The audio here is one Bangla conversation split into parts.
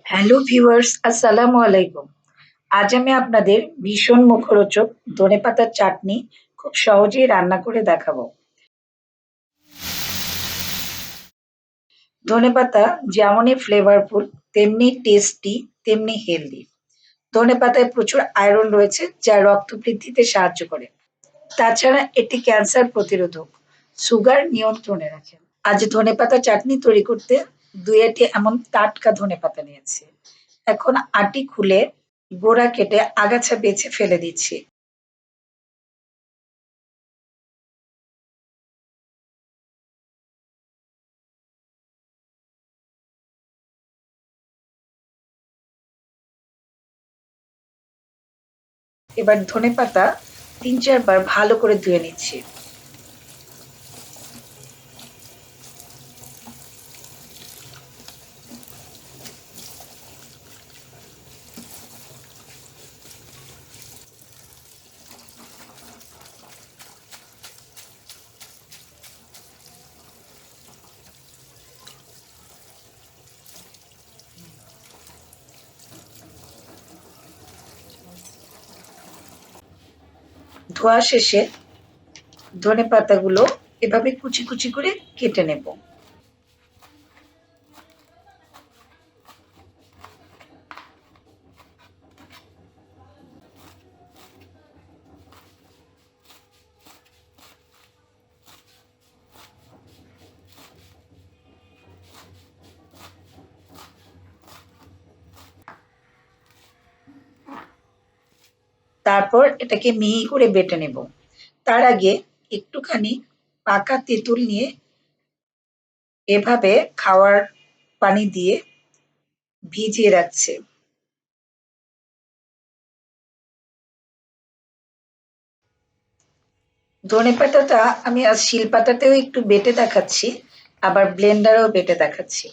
হ্যালো ভিউয়ার্স, আসসালামু আলাইকুম। আজ আমি আপনাদের ভীষণ মুখরোচক ধনেপাতার চাটনি খুব সহজেই রান্না করে দেখাবো। ধনেপাতা যেমনই ফ্লেভারফুল, তেমনি টেস্টি, তেমনি হেলদি। ধনেপাতায় প্রচুর আয়রন রয়েছে যা রক্ত বৃদ্ধিতে সাহায্য করে। তাছাড়া এটি ক্যান্সার প্রতিরোধক, সুগার নিয়ন্ত্রণে রাখে। আজ ধনেপাতা চাটনি তৈরি করতে ২-টি এমন টাটকা ধনেপাতা নিয়েছি। এখন আটি খুলে গোড়া কেটে আগাছা বেছে ফেলে দিচ্ছি। এবার ধনেপাতা ৩-৪ বার ভালো করে ধুয়ে নিচ্ছি। ধোয়া শেষে ধনেপাতাগুলো এভাবে কুচি কুচি করে কেটে নেব। তারপর এটাকে মিহি করে বেটে নেব। তার আগে একটুখানি পাকা তেঁতুল নিয়ে এভাবে খাওয়ার পানি দিয়ে ভিজিয়ে রাখছি। ধনেপাতাটা আমি আজ শিলপাটাতেও একটু বেটে দেখাচ্ছি, আবার ব্লেন্ডারেও বেটে দেখাচ্ছি।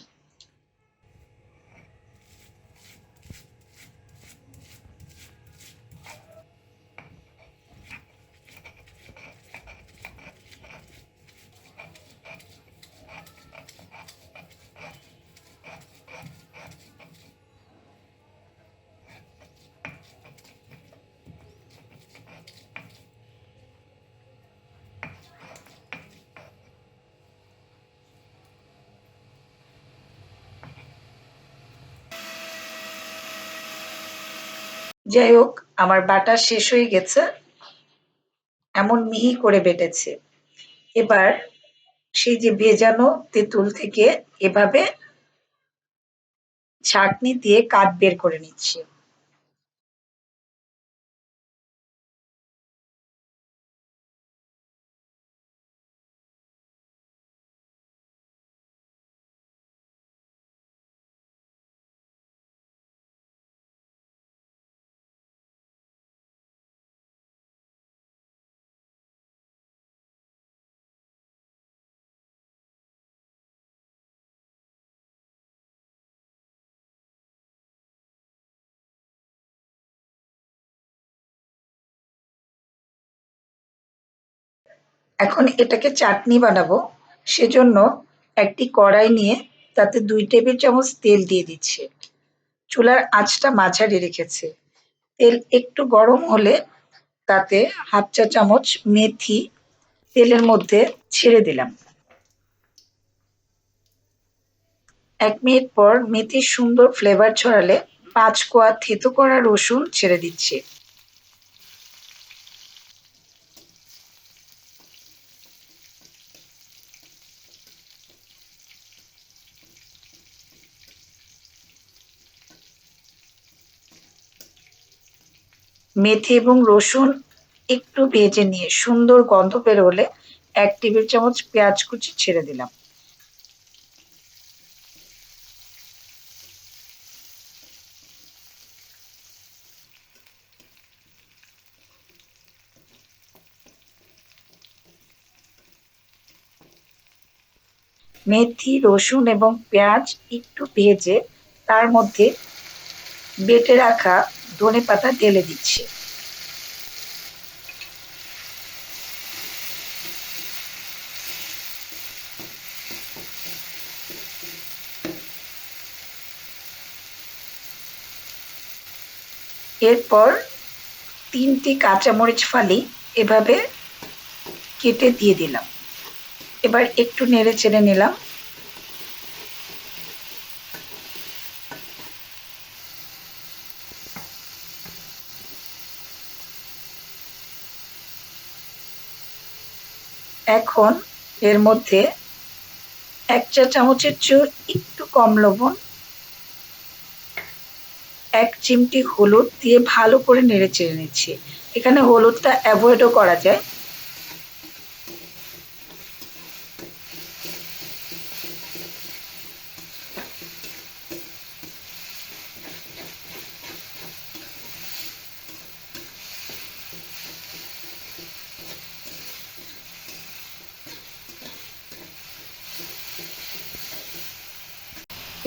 যাই হোক, আমার বাটা শেষ হয়ে গেছে। এমন মিহি করে বেটেছে। এবার সেই যে ভেজানো তেঁতুল থেকে এভাবে ছাঁকনি দিয়ে কাঠ বের করে নিচ্ছি। এখন এটাকে চাটনি বানাবো। সেজন্য একটি কড়াই নিয়ে তাতে ২ টেবিল চামচ তেল দিয়ে দিচ্ছি। চুলার আঁচটা মাঝারি রেখেছি। তেল একটু গরম হলে তাতে ১/২ চা চামচ মেথি তেলের মধ্যে ছেড়ে দিলাম। ১ মিনিট পর মেথির সুন্দর ফ্লেভার ছড়ালে ৫ কোয়া থেঁতো করা রসুন ছেড়ে দিচ্ছি। মেথি এবং রসুন একটু ভেজে নিয়ে সুন্দর গন্ধ বেরোলে ১ টেবিল চামচ পেঁয়াজ কুচি ছেড়ে দিলাম। মেথি, রসুন এবং পেঁয়াজ একটু ভেজে তার মধ্যে বেটে রাখা ধনেপাতা ঢেলে দিচ্ছি। এরপর 3টি কাঁচামরিচ ফালি এভাবে কেটে দিয়ে দিলাম। এবার একটু নেড়ে চেড়ে নিলাম। এখন এর মধ্যে 1 চা চামচের চেয়েও একটু কম লবণ, 1 চিমটি হলুদ দিয়ে ভালো করে নেড়ে চেড়ে নিচ্ছি। এখানে হলুদটা অ্যাভয়েডও করা যায়।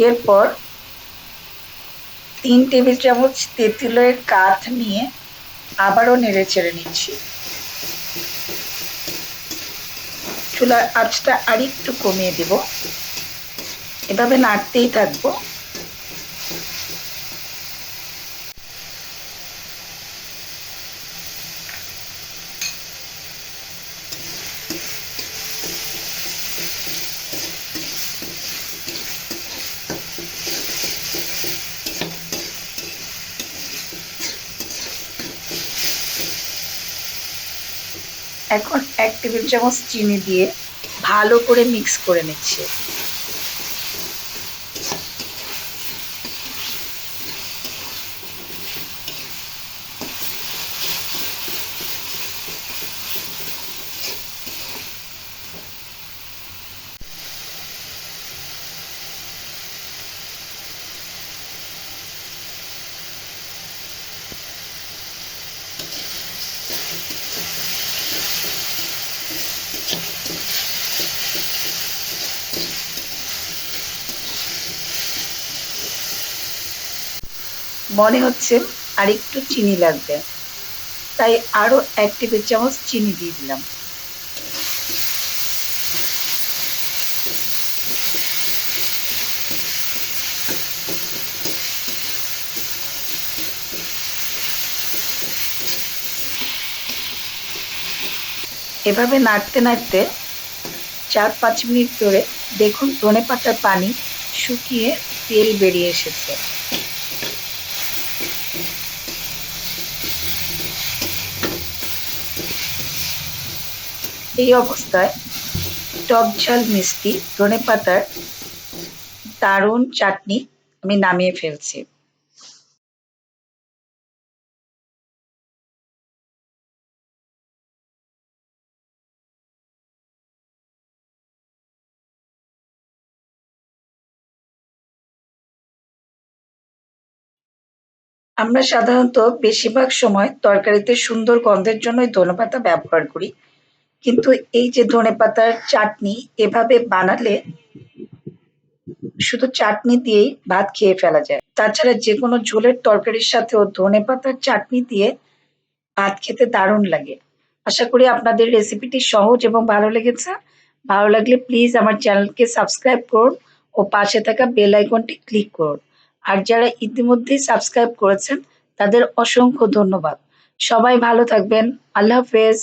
এরপর 3 টেবিল চামচ তেঁতুলের কাঠ নিয়ে আবারও নেড়ে চেড়ে নিচ্ছি। চুলার আঁচটা আরেকটু কমিয়ে দেব। এভাবে নাড়তেই থাকবো। এখন 1 টেবিল চামচ চিনি দিয়ে ভালো করে মিক্স করে নিচ্ছি। মনে হচ্ছে আরেকটু চিনি লাগবে, তাই আরো 1 টেবিল চামচ চিনি দিয়ে দিলাম। এভাবে নাড়তে নাড়তে 4-5 মিনিট ধরে দেখুন ধনেপাতার পানি শুকিয়ে তেল বেরিয়ে এসেছে। এই অবস্থায় টক ঝাল মিষ্টি ধনেপাতার দারুণ চাটনি আমি নামিয়ে ফেলছি। আমরা সাধারণত বেশিরভাগ সময় তরকারিতে সুন্দর গন্ধের জন্যই ধনেপাতা ব্যবহার করি, কিন্তু এই যে ধনেপাতার চাটনি এভাবে বানালে শুধু চাটনি দিয়েই ভাত খেয়ে ফেলা যায়। তাছাড়া যে কোনো ঝোলের তরকারির সাথেও ধনেপাতার চাটনি দিয়ে ভাত খেতে দারুণ লাগে। আশা করি আপনাদের রেসিপিটি সহজ এবং ভালো লেগেছে। ভালো লাগলে প্লিজ আমার চ্যানেলকে সাবস্ক্রাইব করুন ও পাশে থাকা বেল আইকনটি ক্লিক করুন। আর যারা ইতিমধ্যেই সাবস্ক্রাইব করেছেন তাদের অসংখ্য ধন্যবাদ। সবাই ভালো থাকবেন। আল্লাহ হাফেজ।